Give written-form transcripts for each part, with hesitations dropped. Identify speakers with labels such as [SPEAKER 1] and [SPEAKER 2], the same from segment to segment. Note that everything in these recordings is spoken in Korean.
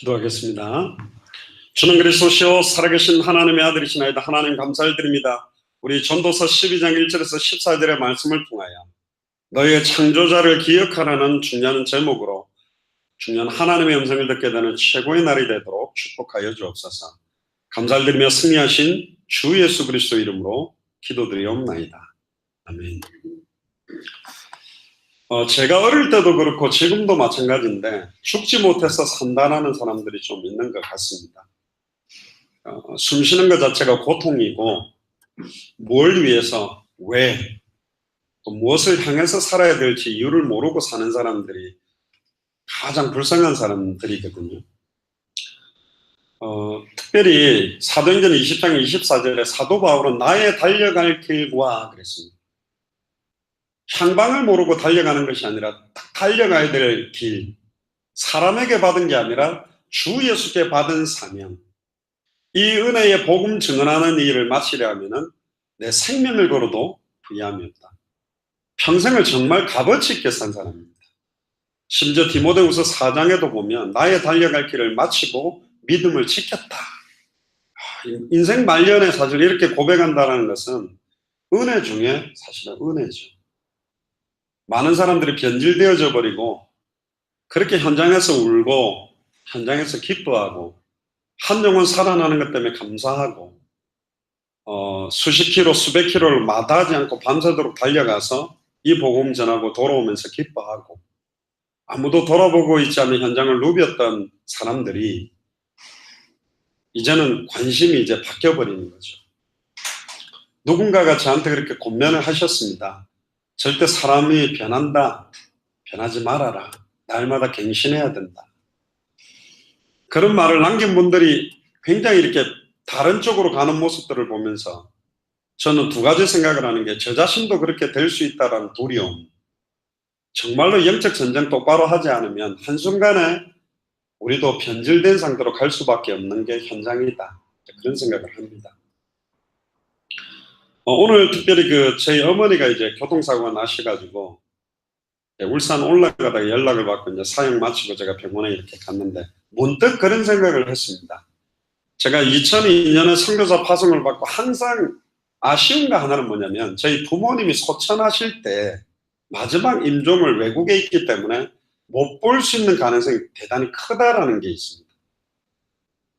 [SPEAKER 1] 기도하겠습니다. 주는 그리스도시요 살아계신 하나님의 아들이시나이다. 하나님 감사를 드립니다. 우리 전도서 12장 1절에서 14절의 말씀을 통하여 너희의 창조자를 기억하라는 중요한 제목으로 중요한 하나님의 음성을 듣게 되는 최고의 날이 되도록 축복하여 주옵소서. 감사를 드리며 승리하신 주 예수 그리스도 이름으로 기도드리옵나이다. 아멘. 제가 어릴 때도 그렇고 지금도 마찬가지인데 죽지 못해서 산다라는 사람들이 좀 있는 것 같습니다. 숨 쉬는 것 자체가 고통이고 뭘 위해서, 왜, 또 무엇을 향해서 살아야 될지 이유를 모르고 사는 사람들이 가장 불쌍한 사람들이거든요. 특별히 사도행전 20장 24절에 사도 바울은 나의 달려갈 길과 그랬습니다. 향방을 모르고 달려가는 것이 아니라 딱 달려가야 될 길, 사람에게 받은 게 아니라 주 예수께 받은 사명, 이 은혜의 복음 증언하는 일을 마치려 하면은 내 생명을 걸어도 부유함이 없다. 평생을 정말 값어치 있게 산 사람입니다. 심지어 디모데후서 4장에도 보면 나의 달려갈 길을 마치고 믿음을 지켰다. 인생 말년에 사실 이렇게 고백한다는 것은 은혜 중에 사실은 은혜죠. 많은 사람들이 변질되어져 버리고 그렇게 현장에서 울고 현장에서 기뻐하고 한 영혼 살아나는 것 때문에 감사하고 수십 킬로 수백 킬로를 마다하지 않고 밤새도록 달려가서 이 복음 전하고 돌아오면서 기뻐하고 아무도 돌아보고 있지 않은 현장을 누볐던 사람들이 이제는 관심이 이제 바뀌어버리는 거죠. 누군가가 저한테 그렇게 권면을 하셨습니다. 절대 사람이 변한다. 변하지 말아라. 날마다 갱신해야 된다. 그런 말을 남긴 분들이 굉장히 이렇게 다른 쪽으로 가는 모습들을 보면서 저는 두 가지 생각을 하는 게 저 자신도 그렇게 될 수 있다는 두려움. 정말로 영적 전쟁 똑바로 하지 않으면 한순간에 우리도 변질된 상태로 갈 수밖에 없는 게 현장이다. 그런 생각을 합니다. 오늘 특별히 저희 어머니가 이제 교통사고가 나셔가지고 울산 올라가다가 연락을 받고 이제 사역 마치고 제가 병원에 이렇게 갔는데 문득 그런 생각을 했습니다. 제가 2002년에 선교사 파송을 받고 항상 아쉬운 거 하나는 뭐냐면 저희 부모님이 소천하실 때 마지막 임종을 외국에 있기 때문에 못 볼 수 있는 가능성이 대단히 크다라는 게 있습니다.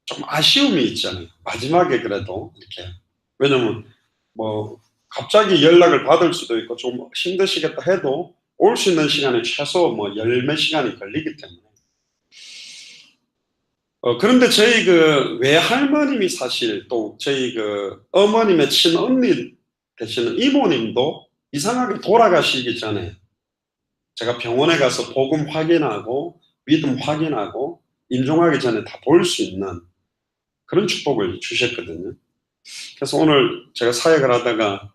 [SPEAKER 1] 좀 아쉬움이 있잖아요. 마지막에 그래도 이렇게. 왜냐면 갑자기 연락을 받을 수도 있고 좀 힘드시겠다 해도 올 수 있는 시간이 최소 열몇 시간이 걸리기 때문에. 그런데 저희 외할머님이 사실 또 저희 어머님의 친언니 되시는 이모님도 이상하게 돌아가시기 전에 제가 병원에 가서 복음 확인하고 믿음 확인하고 임종하기 전에 다 볼 수 있는 그런 축복을 주셨거든요. 그래서 오늘 제가 사역을 하다가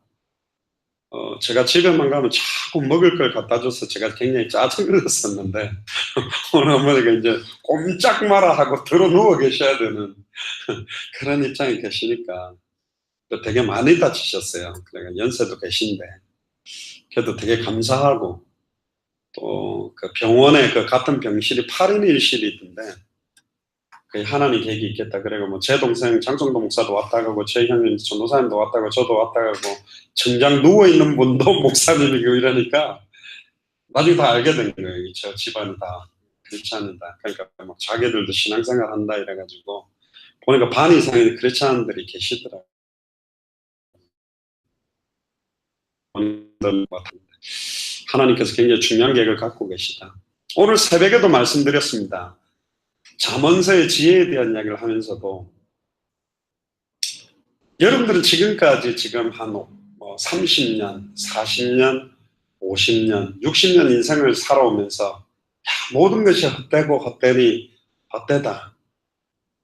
[SPEAKER 1] 제가 집에만 가면 자꾸 먹을 걸 갖다 줘서 제가 굉장히 짜증을 냈었는데 오늘 어머니가 이제 꼼짝 마라 하고 들어 누워 계셔야 되는 그런 입장에 계시니까 또 되게 많이 다치셨어요. 그러니까 연세도 계신데 그래도 되게 감사하고 또 병원에 같은 병실이 8인 1실이 있던데 하나님 계획이 있겠다. 그리고 제 동생 장성도 목사도 왔다 가고 제 형님 전도사님도 왔다 가고 저도 왔다 가고 정작 누워있는 분도 목사님이고 이러니까 나중에 다 알게 된 거예요. 저 집안이 다 그렇지 않는다. 그러니까 자기들도 신앙생활 한다 이래가지고 보니까 반 이상이 그렇지 않은 분들이 계시더라고요. 하나님께서 굉장히 중요한 계획을 갖고 계시다. 오늘 새벽에도 말씀드렸습니다. 잠언서의 지혜에 대한 이야기를 하면서도 여러분들은 지금까지 지금 한 30년, 40년, 50년, 60년 인생을 살아오면서 모든 것이 헛되고 헛되다.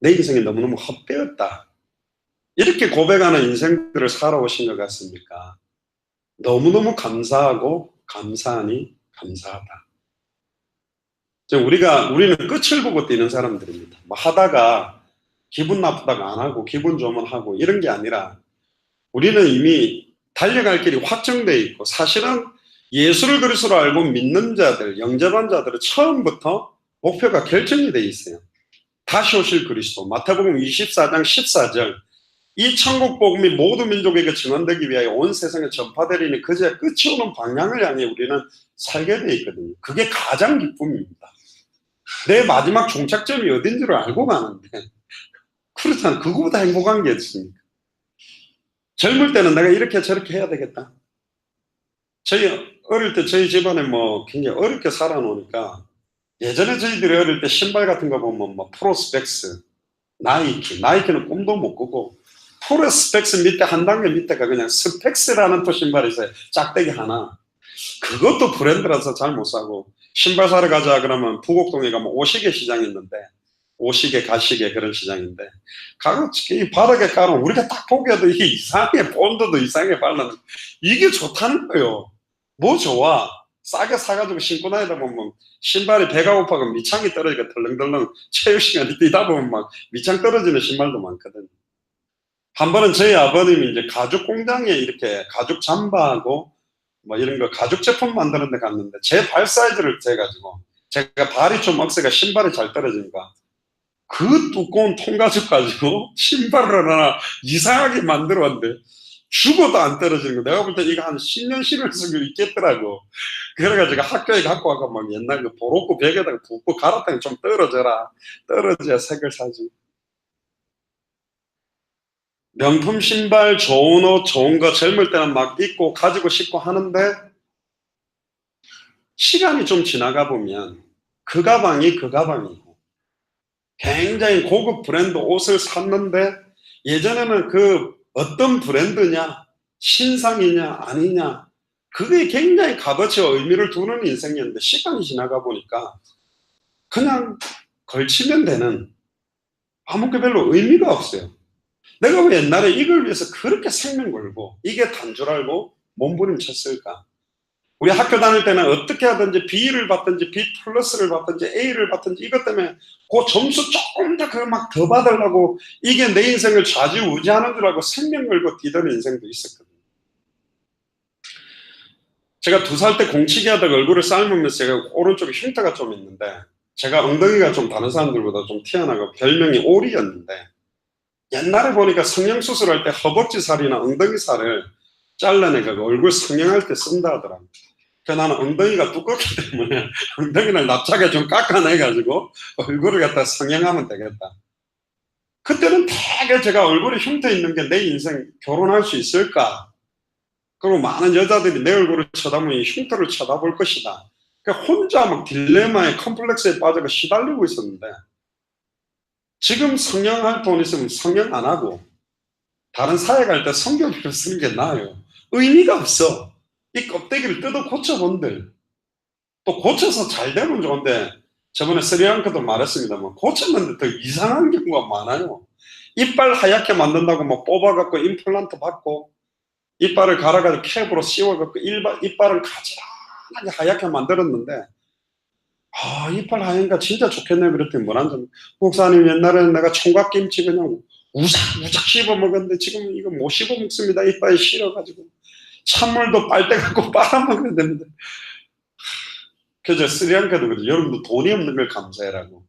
[SPEAKER 1] 내 인생이 너무너무 헛되었다. 이렇게 고백하는 인생들을 살아오신 것 같습니까? 너무너무 감사하고 감사하니 감사하다. 우리는 끝을 보고 뛰는 사람들입니다. 하다가 기분 나쁘다가 안 하고 기분 좋으면 하고 이런 게 아니라 우리는 이미 달려갈 길이 확정되어 있고 사실은 예수를 그리스도로 알고 믿는 자들, 영접한 자들은 처음부터 목표가 결정이 되어 있어요. 다시 오실 그리스도, 마태복음 24장 14절, 이 천국 복음이 모든 민족에게 증언되기 위하여 온 세상에 전파되리니 그제 끝이 오는 방향을 향해 우리는 살게 되어 있거든요. 그게 가장 기쁨입니다. 내 마지막 종착점이 어딘지를 알고 가는데, 그렇잖아요. 그거보다 행복한 게 있습니까? 젊을 때는 내가 이렇게 저렇게 해야 되겠다. 저희 어릴 때 저희 집안에 뭐 굉장히 어렵게 살아놓으니까, 예전에 저희들이 어릴 때 신발 같은 거 보면 뭐 프로스펙스, 나이키는 꿈도 못 꾸고, 프로스펙스 밑에 한 단계 밑에가 그냥 스펙스라는 또 신발이 있어요. 짝대기 하나. 그것도 브랜드라서 잘 못 사고, 신발 사러 가자 그러면 부곡동에 가면 오시계 시장이 있는데, 오시계 가시계 그런 시장인데, 가고 이 바닥에 깔으면 우리가 딱 보기에도 이게 이상해, 본드도 이상하게 발라는, 이게 좋다는 거예요. 뭐 좋아? 싸게 사가지고 신고 다니다 보면 신발이 배가 고파가 밑창이 떨어지니까 덜렁덜렁 체육 시간에 뛰다 보면 막 밑창 떨어지는 신발도 많거든. 한 번은 저희 아버님이 이제 가죽 공장에 이렇게 가죽 잠바하고 뭐 이런 거 가죽 제품 만드는 데 갔는데, 제 발 사이즈를 재가지고, 제가 발이 좀 억세가 신발이 잘 떨어지니까 그 두꺼운 통가죽 가지고 신발을 하나 이상하게 만들어 왔는데 죽어도 안 떨어지는 거. 내가 볼 때 이거 한 10년 신을 수도 있겠더라고. 그래가지고 학교에 갖고 와가 막 옛날 그 보로코 벽에다가 붓고 갈았더니 좀 떨어져라. 떨어져야 색을 사지. 명품 신발, 좋은 옷, 좋은 거 젊을 때는 막 입고 가지고 싶고 하는데, 시간이 좀 지나가 보면 그 가방이 그 가방이고, 굉장히 고급 브랜드 옷을 샀는데, 예전에는 그 어떤 브랜드냐, 신상이냐 아니냐, 그게 굉장히 값어치와 의미를 두는 인생이었는데, 시간이 지나가 보니까 그냥 걸치면 되는, 아무 게 별로 의미가 없어요. 내가 왜 옛날에 이걸 위해서 그렇게 생명 걸고 이게 단 줄 알고 몸부림쳤을까? 우리 학교 다닐 때는 어떻게 하든지 B를 받든지 B 플러스를 받든지 A를 받든지 이것 때문에 그 점수 조금 더 그 막 더 받으려고, 이게 내 인생을 좌지우지하는 줄 알고 생명 걸고 뛰던 인생도 있었거든요. 제가 2살 때 공치기 하다가 얼굴을 삶으면서 제가 오른쪽에 흉터가 좀 있는데, 제가 엉덩이가 좀 다른 사람들보다 좀 튀어나가고 별명이 오리였는데, 옛날에 보니까 성형수술할 때 허벅지 살이나 엉덩이 살을 잘라내고 얼굴 성형할 때 쓴다 하더라고요. 그래서 나는 엉덩이가 두껍기 때문에 엉덩이를 납작하게 좀 깎아내가지고 얼굴을 갖다 성형하면 되겠다. 그때는 되게 제가 얼굴에 흉터 있는 게 내 인생 결혼할 수 있을까? 그리고 많은 여자들이 내 얼굴을 쳐다보면 흉터를 쳐다볼 것이다. 그러니까 혼자 막 딜레마에 컴플렉스에 빠져서 시달리고 있었는데, 지금 성형할 돈 있으면 성형 안 하고 다른 사회 갈 때 성경비를 쓰는 게 나아요. 의미가 없어. 이 껍데기를 뜯어 고쳐본들. 또 고쳐서 잘 되면 좋은데, 저번에 스리랑카도 말했습니다만 고쳤는데 더 이상한 경우가 많아요. 이빨 하얗게 만든다고 뭐 뽑아갖고 임플란트 받고, 이빨을 갈아가지고 캡으로 씌워갖고 이빨을 가지런하게 하얗게 만들었는데, 아, 이빨 하얀가 진짜 좋겠네. 그랬더니 뭐란 점, 목사님 옛날에는 내가 총각김치 그냥 우삭우삭 씹어 먹었는데 지금 이거 못 씹어 먹습니다. 이빨이 싫어가지고. 찬물도 빨대 갖고 빨아먹어야 되는데. 그저 스리랑카도 그죠. 여러분도 돈이 없는 걸 감사해라고.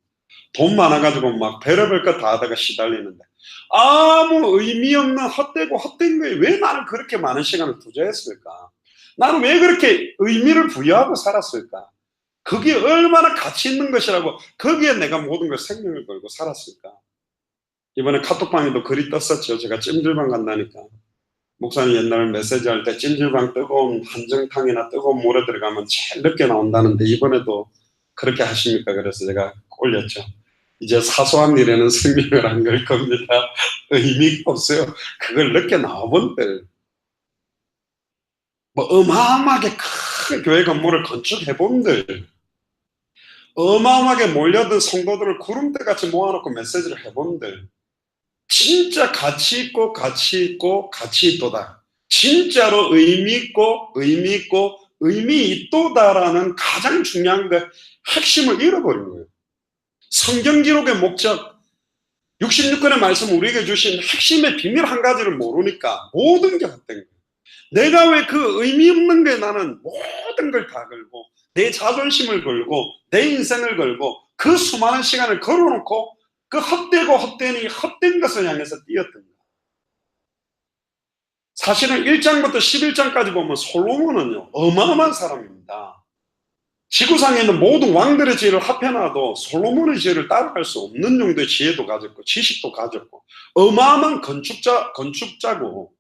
[SPEAKER 1] 돈 많아가지고 막 별의별 거 다 하다가 시달리는데, 아무 의미 없는 헛되고 헛된 거에 왜 나는 그렇게 많은 시간을 투자했을까? 나는 왜 그렇게 의미를 부여하고 살았을까? 그게 얼마나 가치 있는 것이라고 거기에 내가 모든 걸 생명을 걸고 살았을까? 이번에 카톡방에도 글이 떴었죠. 제가 찜질방 간다니까. 목사님 옛날에 메시지 할 때 찜질방 뜨거운 한정탕이나 뜨거운 물에 들어가면 제일 늦게 나온다는데 이번에도 그렇게 하십니까? 그래서 제가 올렸죠. 이제 사소한 일에는 생명을 안 걸 겁니다. 의미가 없어요. 그걸 늦게 나와본들. 뭐 어마어마하게 큰 교회 건물을 건축해본들, 어마어마하게 몰려든 성도들을 구름대같이 모아놓고 메시지를 해본들, 진짜 가치 있고 가치 있고 가치 있도다. 진짜로 의미 있고 의미 있고 의미 있도다라는 가장 중요한 게 핵심을 잃어버린 거예요. 성경 기록의 목적, 66권의 말씀 우리에게 주신 핵심의 비밀 한 가지를 모르니까 모든 게 헛된 거예요. 내가 왜 그 의미 없는 게 나는 모든 걸 다 걸고 내 자존심을 걸고 내 인생을 걸고 그 수많은 시간을 걸어놓고 그 헛되고 헛되니 헛된 것을 향해서 뛰었던 거예요. 사실은 1장부터 11장까지 보면 솔로몬은요, 어마어마한 사람입니다. 지구상에 있는 모든 왕들의 지혜를 합해놔도 솔로몬의 지혜를 따라갈 수 없는 정도의 지혜도 가졌고 지식도 가졌고 어마어마한 건축자고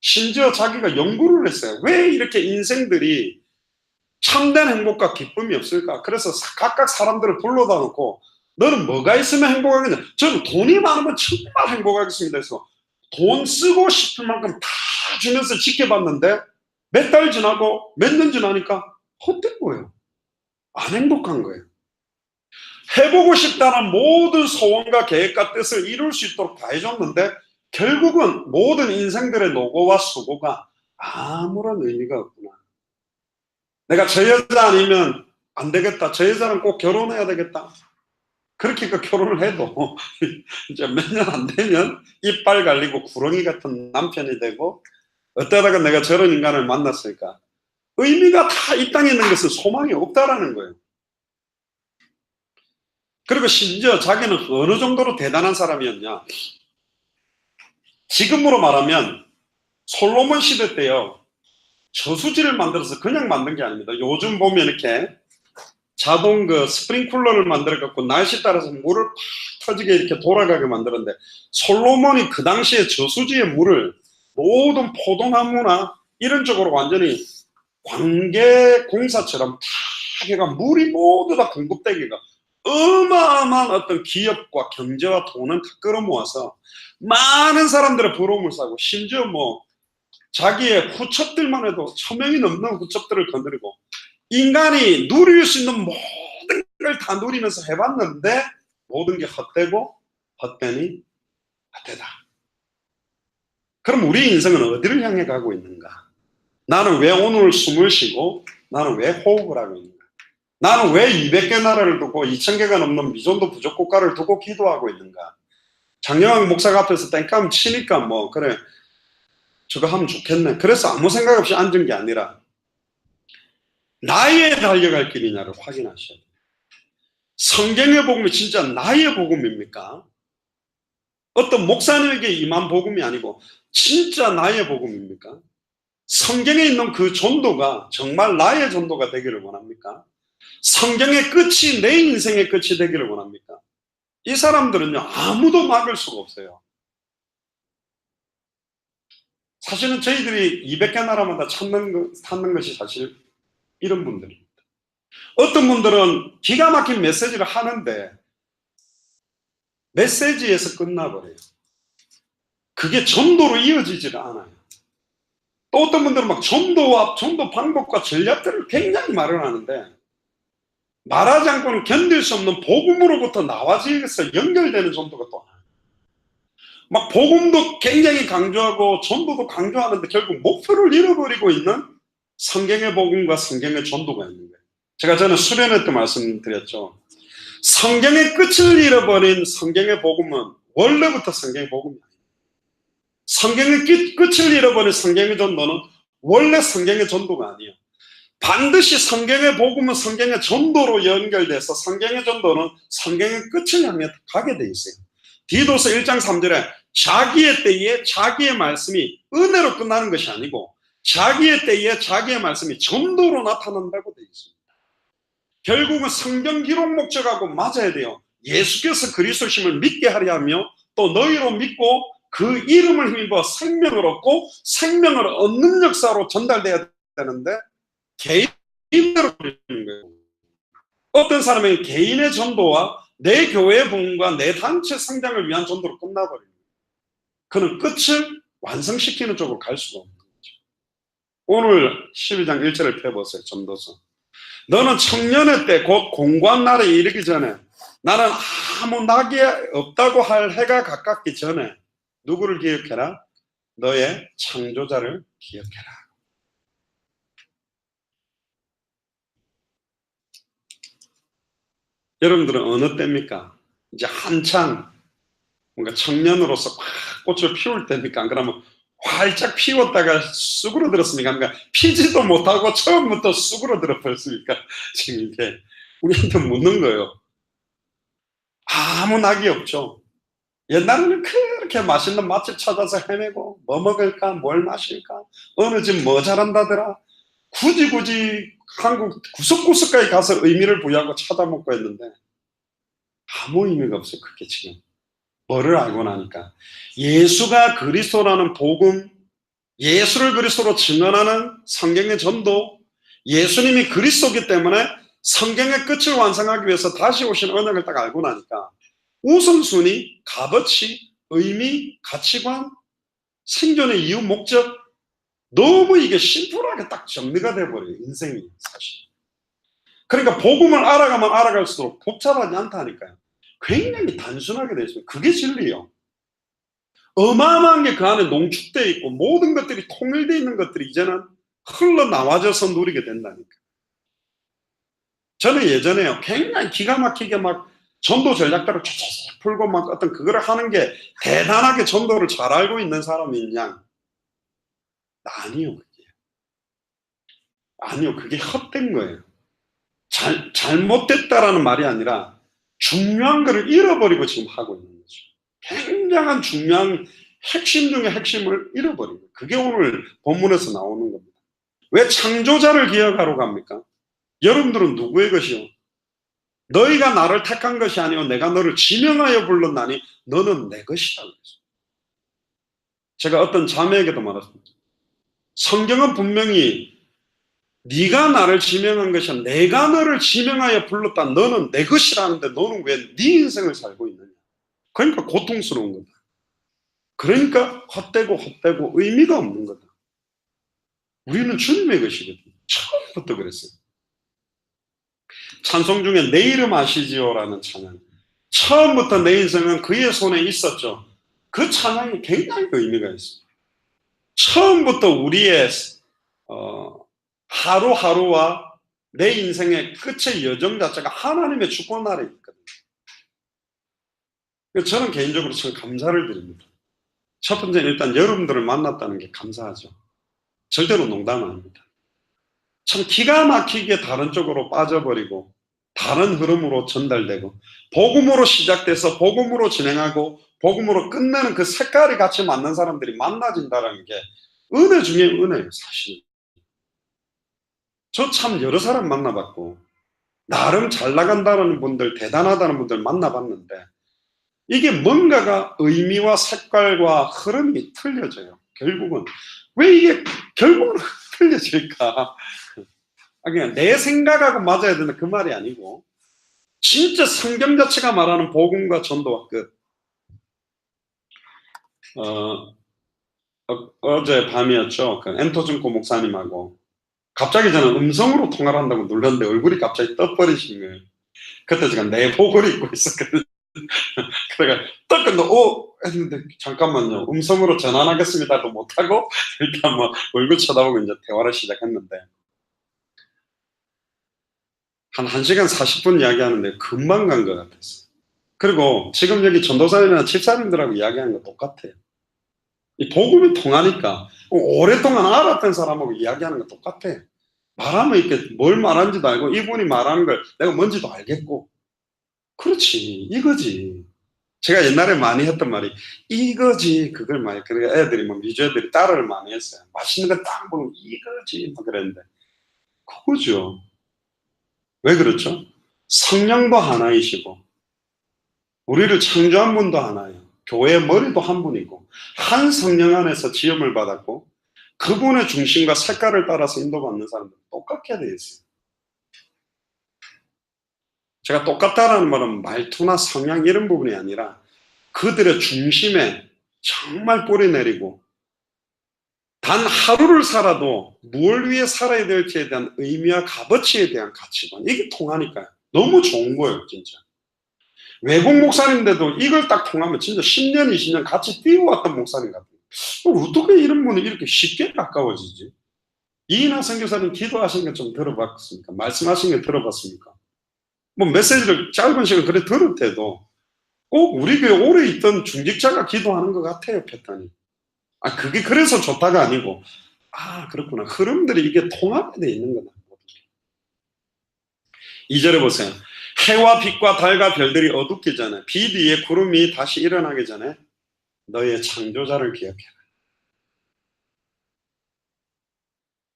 [SPEAKER 1] 심지어 자기가 연구를 했어요. 왜 이렇게 인생들이 참된 행복과 기쁨이 없을까? 그래서 각각 사람들을 불러다 놓고 너는 뭐가 있으면 행복하겠냐? 저는 돈이 많으면 정말 행복하겠습니다 해서 돈 쓰고 싶을 만큼 다 주면서 지켜봤는데 몇 달 지나고 몇 년 지나니까 헛된 거예요. 안 행복한 거예요. 해보고 싶다는 모든 소원과 계획과 뜻을 이룰 수 있도록 다 해줬는데 결국은 모든 인생들의 노고와 수고가 아무런 의미가 없구나. 내가 저 여자 아니면 안 되겠다. 저 여자랑 꼭 결혼해야 되겠다. 그렇게 결혼을 해도 이제 몇 년 안 되면 이빨 갈리고 구렁이 같은 남편이 되고 어쩌다가 내가 저런 인간을 만났으니까 의미가 다 이 땅에 있는 것은 소망이 없다라는 거예요. 그리고 심지어 자기는 어느 정도로 대단한 사람이었냐. 지금으로 말하면 솔로몬 시대 때요. 저수지를 만들어서 그냥 만든 게 아닙니다. 요즘 보면 이렇게 자동 스프링쿨러를 만들어 갖고 날씨 따라서 물을 팍 터지게 이렇게 돌아가게 만들었는데 솔로몬이 그 당시에 저수지의 물을 모든 포도나무나 이런 쪽으로 완전히 관계 공사처럼 다 해가 물이 모두 다 공급되기가 어마어마한 어떤 기업과 경제와 돈을 다 끌어모아서 많은 사람들의 부러움을 사고 심지어 뭐 자기의 후첩들만 해도 1000명이 넘는 후첩들을 거느리고 인간이 누릴 수 있는 모든 걸 다 누리면서 해봤는데 모든 게 헛되고 헛되니 헛되다. 그럼 우리 인생은 어디를 향해 가고 있는가? 나는 왜 오늘 숨을 쉬고 나는 왜 호흡을 하고 있는가? 나는 왜 200개 나라를 두고 2000개가 넘는 미존도 부족 국가를 두고 기도하고 있는가? 장영학 목사가 앞에서 땡깡 치니까 뭐 그래 저거 하면 좋겠네. 그래서 아무 생각 없이 앉은 게 아니라 나의 달려갈 길이냐를 확인하셔야 돼요. 성경의 복음이 진짜 나의 복음입니까? 어떤 목사님에게 임한 복음이 아니고 진짜 나의 복음입니까? 성경에 있는 그 전도가 정말 나의 전도가 되기를 원합니까? 성경의 끝이 내 인생의 끝이 되기를 원합니까? 이 사람들은요 아무도 막을 수가 없어요. 사실은 저희들이 200개 나라마다 찾는 것이 사실 이런 분들입니다. 어떤 분들은 기가 막힌 메시지를 하는데 메시지에서 끝나버려요. 그게 전도로 이어지지를 않아요. 또 어떤 분들은 막 전도 방법과 전략들을 굉장히 마련하는데 말하지 않고는 견딜 수 없는 복음으로부터 나와지겠어 연결되는 전도가 또 막 복음도 굉장히 강조하고 전도도 강조하는데 결국 목표를 잃어버리고 있는 성경의 복음과 성경의 전도가 있는 거예요. 제가 전에 수련회 때 말씀드렸죠. 성경의 끝을 잃어버린 성경의 복음은 원래부터 성경의 복음이 아니에요. 성경의 끝을 잃어버린 성경의 전도는 원래 성경의 전도가 아니에요. 반드시 성경의 복음은 성경의 전도로 연결돼서 성경의 전도는 성경의 끝을 향해 가게 돼 있어요. 디도서 1장 3절에 자기의 때에 자기의 말씀이 은혜로 끝나는 것이 아니고 자기의 때에 자기의 말씀이 전도로 나타난다고 되어 있습니다. 결국은 성경 기록 목적하고 맞아야 돼요. 예수께서 그리스도심을 믿게 하려 하며 또 너희로 믿고 그 이름을 힘입어 생명을 얻고 생명을 얻는 역사로 전달돼야 되는데 개인대로 그리는 거예요. 어떤 사람은 개인의 전도와 내 교회의 복음과 내 단체 성장을 위한 전도로 끝나버립니다. 그는 끝을 완성시키는 쪽으로 갈 수가 없는 거죠. 오늘 12장 1절을 펴보세요. 전도서. 너는 청년의 때 곧 공고한 날에 이르기 전에 나는 아무 낙이 없다고 할 해가 가깝기 전에 누구를 기억해라? 너의 창조자를 기억해라. 여러분들은 어느 때입니까? 이제 한창 뭔가 청년으로서 막 꽃을 피울 때입니까? 안 그러면 활짝 피웠다가 쑥으로들었습니까? 그러니까 피지도 못하고 처음부터 쑥으로들어 버렸습니까? 지금 이게 우리한테 묻는 거예요. 아무 낙이 없죠. 옛날에는 그렇게 맛있는 맛집 찾아서 헤매고 뭐 먹을까 뭘 마실까 어느 집 뭐 잘한다더라 굳이 한국 구석구석까지 가서 의미를 부여하고 찾아먹고 했는데 아무 의미가 없어요. 그게 지금 뭐를 알고 나니까 예수가 그리스도라는 복음, 예수를 그리스도로 증언하는 성경의 전도, 예수님이 그리스도이기 때문에 성경의 끝을 완성하기 위해서 다시 오신 언약을 딱 알고 나니까 우선순위, 값어치, 의미, 가치관, 생존의 이유, 목적 너무 이게 심플하게 딱 정리가 돼버려요. 인생이 사실. 그러니까 복음을 알아가면 알아갈수록 복잡하지 않다니까요. 굉장히 단순하게 되어 있습니다. 그게 진리예요. 어마어마한 게 그 안에 농축되어 있고 모든 것들이 통일되어 있는 것들이 이제는 흘러나와져서 누리게 된다니까. 저는 예전에요 굉장히 기가 막히게 막 전도 전략대로 쫙쫙 풀고 막 어떤 그거를 하는 게 대단하게 전도를 잘 알고 있는 사람이냐? 아니요, 그게. 아니요, 그게 헛된 거예요. 잘못됐다라는 말이 아니라 중요한 거를 잃어버리고 지금 하고 있는 거죠. 굉장한 중요한 핵심 중에 핵심을 잃어버린 거예요. 그게 오늘 본문에서 나오는 겁니다. 왜 창조자를 기억하러 갑니까? 여러분들은 누구의 것이요? 너희가 나를 택한 것이 아니요 내가 너를 지명하여 불렀나니 너는 내 것이다. 제가 어떤 자매에게도 말했습니다. 성경은 분명히 네가 나를 지명한 것이 아니라 내가 너를 지명하여 불렀다. 너는 내 것이라는데 너는 왜 네 인생을 살고 있느냐. 그러니까 고통스러운 거다. 그러니까 헛되고 의미가 없는 거다. 우리는 주님의 것이거든요. 처음부터 그랬어요. 찬송 중에 내 이름 아시지요라는 찬양. 처음부터 내 인생은 그의 손에 있었죠. 그 찬양이 굉장히 의미가 있어요. 처음부터 우리의 하루하루와 내 인생의 끝의 여정 자체가 하나님의 주권 아래 있거든요. 저는 개인적으로 참 감사를 드립니다. 첫 번째는 일단 여러분들을 만났다는 게 감사하죠. 절대로 농담 아닙니다. 참 기가 막히게 다른 쪽으로 빠져버리고 다른 흐름으로 전달되고 복음으로 시작돼서 복음으로 진행하고 복음으로 끝내는 그 색깔이 같이 맞는 사람들이 만나진다는 게 은혜 중에 은혜예요. 사실 저 참 여러 사람 만나봤고 나름 잘 나간다는 분들 대단하다는 분들 만나봤는데 이게 뭔가가 의미와 색깔과 흐름이 틀려져요. 결국은 왜 이게 결국은 틀려질까? 그냥 내 생각하고 맞아야 되는 그 말이 아니고 진짜 성경 자체가 말하는 복음과 전도와 끝. 어제 밤이었죠. 그 엔토준코 목사님하고 갑자기 저는 음성으로 통화를 한다고 눌렀는데 얼굴이 갑자기 떠버리신 거예요. 그때 제가 내복을 입고 있었거든요. 그래가 딱 근데 했는데 잠깐만요. 음성으로 전환하겠습니다도 못하고 일단 뭐 얼굴 쳐다보고 이제 대화를 시작했는데 한 1시간 40분 이야기하는데 금방 간 것 같았어요. 그리고 지금 여기 전도사님이나 집사님들하고 이야기하는 거 똑같아요. 이 복음이 통하니까 오랫동안 알았던 사람하고 이야기하는 거 똑같아. 말하면 이렇게 뭘 말하는지도 알고 이분이 말하는 걸 내가 뭔지도 알겠고 그렇지 이거지. 제가 옛날에 많이 했던 말이 이거지 그걸 많이 그러니까 애들이 뭐 미주 애들이 따라를 많이 했어요. 맛있는 거 딱 먹으면 이거지 막 그랬는데 그거죠. 왜 그렇죠? 성령도 하나이시고 우리를 창조한 분도 하나예요. 교회의 머리도 한 분이고 한 성령 안에서 지음을 받았고 그분의 중심과 색깔을 따라서 인도받는 사람들 똑같게 되어 있어요. 제가 똑같다라는 말은 말투나 성향 이런 부분이 아니라 그들의 중심에 정말 뿌리 내리고 단 하루를 살아도 뭘 위해 살아야 될지에 대한 의미와 값어치에 대한 가치관 이게 통하니까요. 너무 좋은 거예요 진짜. 외국 목사님인데도 이걸 딱 통하면 진짜 10년 20년 같이 뛰어왔던 목사님 같아요. 어떻게 이런 분이 이렇게 쉽게 가까워지지? 이인하 선교사님 기도하신 거 좀 들어봤습니까? 말씀하신 거 들어봤습니까? 뭐 메시지를 짧은 시간 그래 들을 때도 꼭 우리 교회 오래 있던 중직자가 기도하는 것 같아요, 패턴이. 그게 그래서 좋다가 아니고, 그렇구나. 흐름들이 이게 통합이 돼 있는 거다. 2절에 보세요. 해와 빛과 달과 별들이 어둡기 전에, 빛 위에 구름이 다시 일어나기 전에 너의 창조자를 기억해라.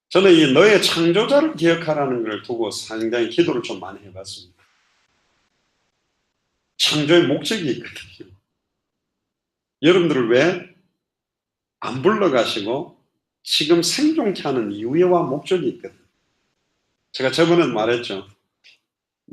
[SPEAKER 1] 저는 이 너의 창조자를 기억하라는 걸 두고 상당히 기도를 좀 많이 해봤습니다. 창조의 목적이 있거든요. 여러분들을 왜 안 불러가시고 지금 생존케 하는 이유와 목적이 있거든요. 제가 저번에 말했죠.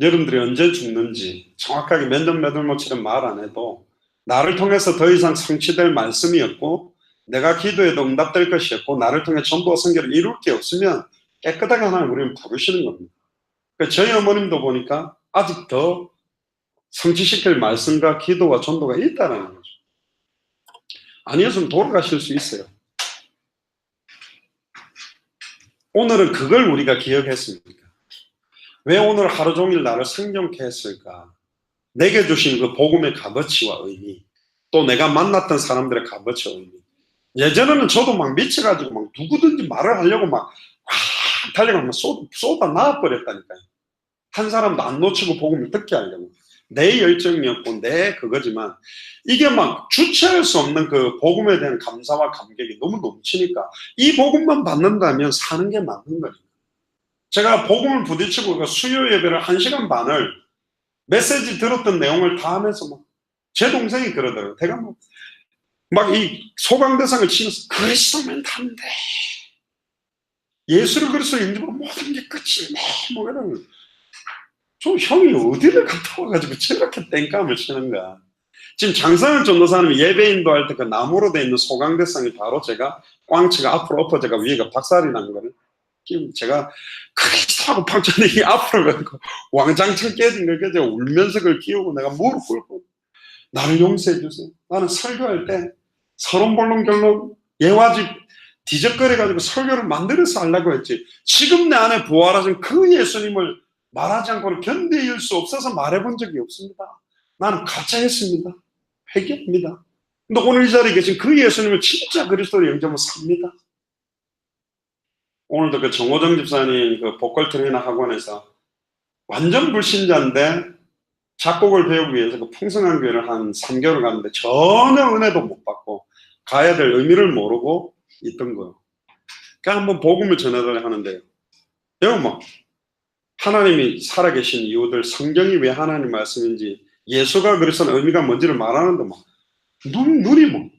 [SPEAKER 1] 여러분들이 언제 죽는지 정확하게 몇 년 몇 월모처럼 말 안 해도 나를 통해서 더 이상 성취될 말씀이 없고 내가 기도해도 응답될 것이 없고 나를 통해 전부와 성결을 이룰 게 없으면 깨끗하게 하나님 우리는 부르시는 겁니다. 그러니까 저희 어머님도 보니까 아직 더 성취시킬 말씀과 기도와 전도가 있다는 거죠. 아니었으면 돌아가실 수 있어요. 오늘은 그걸 우리가 기억했습니까? 왜 오늘 하루 종일 나를 생존케 했을까? 내게 주신 그 복음의 값어치와 의미, 또 내가 만났던 사람들의 값어치와 의미. 예전에는 저도 막 미쳐가지고 막 누구든지 말을 하려고 막 달려가 막 쏟아 놔버렸다니까요. 한 사람도 안 놓치고 복음을 듣게 하려고. 내 열정이었고 내 그거지만 이게 막 주체할 수 없는 그 복음에 대한 감사와 감격이 너무 넘치니까 이 복음만 받는다면 사는 게 맞는 거예요. 제가 복음을 부딪히고 그 수요 예배를 1시간 반을 메시지 들었던 내용을 다 하면서 막 제 동생이 그러더라고요. 내가 막 이 소강대상을 치면서 그리스도면 담대. 예수를 그리스도로 인정하면 모든 게 끝이네. 뭐 이런 거. 저 형이 어디를 갔다 와가지고 저렇게 땡깡을 치는가. 지금 장성현 전도사님이 예배 인도할 때 그 나무로 돼 있는 소강대상이 바로 제가 꽝치가 앞으로 엎어져가 위에가 박살이 난 거를 지금 제가 그리스도하고 박전이 앞으로 가고 왕장창 깨진 걸 제가 울면서 그걸 끼우고 내가 무릎 꿇고 나를 용서해 주세요. 나는 설교할 때 서론본론결론 예화집 뒤적거려가지고 설교를 만들어서 하려고 했지. 지금 내 안에 부활하신 그 예수님을 말하지 않고는 견딜 수 없어서 말해본 적이 없습니다. 나는 가짜였습니다. 회개합니다. 근데 오늘 이 자리에 계신 그 예수님을 진짜 그리스도로 영접하면 삽니다. 오늘도 그 정호정 집사님 그 보컬 트레이너 학원에서 완전 불신자인데 작곡을 배우기 위해서 그 풍성한 교회를 한 3개월 갔는데 전혀 은혜도 못 받고 가야 될 의미를 모르고 있던 거예요. 그러니까 한번 복음을 전해달라 하는데요. 여러분 뭐 하나님이 살아계신 이유들, 성경이 왜 하나님 말씀인지, 예수가 그리스도의 의미가 뭔지를 말하는데 막 눈이 막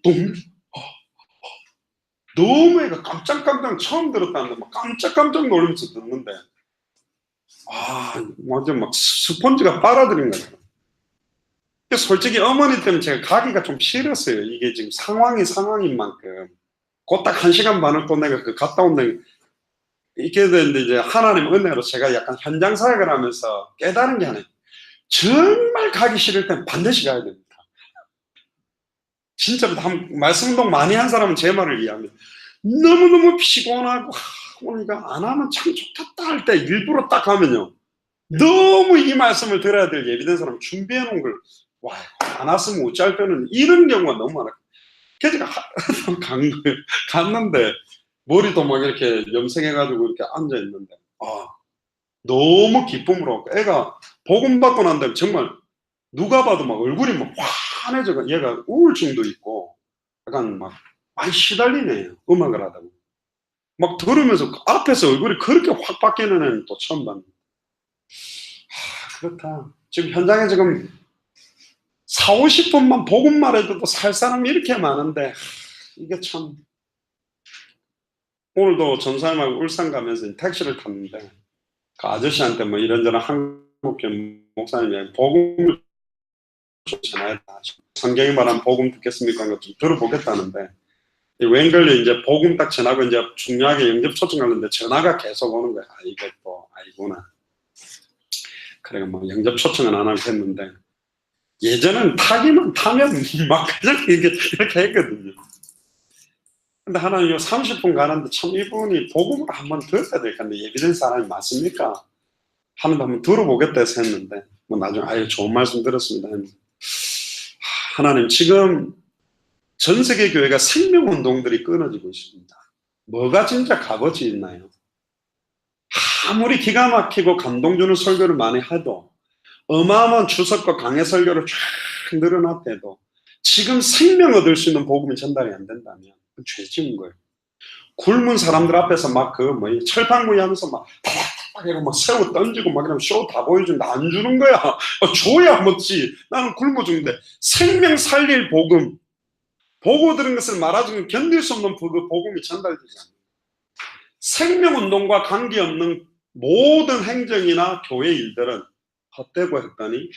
[SPEAKER 1] 너무 애가 깜짝깜짝 처음 들었다는데 막 깜짝깜짝 놀면서 듣는데 완전 막 스펀지가 빨아들인 거예요. 솔직히 어머니 때문에 제가 가기가 좀 싫었어요. 이게 지금 상황인 만큼 곧 딱 1시간 반을 또 내가 그 갔다 온다 이렇게 되는데 이제 하나님 은혜로 제가 약간 현장 사역을 하면서 깨달은 게 하나요. 정말 가기 싫을 땐 반드시 가야 됩니다. 진짜 말씀 운동 많이 한 사람은 제 말을 이해합니다. 너무너무 피곤하고 오늘 이거 안 하면 참 좋겠다 할 때 일부러 딱 하면요. 너무 이 말씀을 들어야 될 예비된 사람 준비해 놓은 걸 안 왔으면 어찌할 때는 이런 경우가 너무 많아요. 그래서 제가 갔는데 머리도 막 이렇게 염색해가지고 이렇게 앉아있는데 너무 기쁨으로 애가 복음 받고 난 다음에 정말 누가 봐도 막 얼굴이 막 환해져. 얘가 우울증도 있고 약간 막 많이 시달리네요. 음악을 하다 보면. 막 들으면서 앞에서 얼굴이 그렇게 확 바뀌는 애는 또 처음 봤는데 그렇다. 지금 현장에 지금 4, 50분만 복음만 해도 살 사람이 이렇게 많은데 이게 참. 오늘도 전사님하고 울산 가면서 택시를 탔는데 그 아저씨한테 뭐 이런저런 한국교 목사님이 복음을 좀 전해야 성경이 말한 복음 듣겠습니까? 좀 들어보겠다는데 웬걸로 이제 복음 딱 전하고 이제 중요하게 영접 초청하는데 전화가 계속 오는 거야. 이게 또 아이구나. 그래 뭐 영접 초청은 안 하고 했는데 예전엔 타면 막 그냥 이렇게 했거든요. 근데 하나님 30분 가는데 참 이분이 복음을 한번 들어야 될 건데 예비된 사람이 맞습니까? 하는데 한번 들어보겠다 해서 했는데 뭐 나중에 좋은 말씀 들었습니다. 하나님 지금 전 세계 교회가 생명운동들이 끊어지고 있습니다. 뭐가 진짜 값어치 있나요? 아무리 기가 막히고 감동 주는 설교를 많이 해도 어마어마한 주석과 강해 설교를 쫙 늘어놨대도 지금 생명 얻을 수 있는 복음이 전달이 안 된다면 그건 죄 지은 거예요. 굶은 사람들 앞에서 막 철판구이 하면서 막 타닥타닥 이러고 막 새우 던지고 막 이러면 쇼 다 보여주는데 안 주는 거야. 줘야 먹지. 나는 굶어 죽는데. 생명 살릴 복음, 보고 들은 것을 말하자면 견딜 수 없는 그 복음이 전달되지 않아요. 생명운동과 관계없는 모든 행정이나 교회 일들은 헛되고 했더니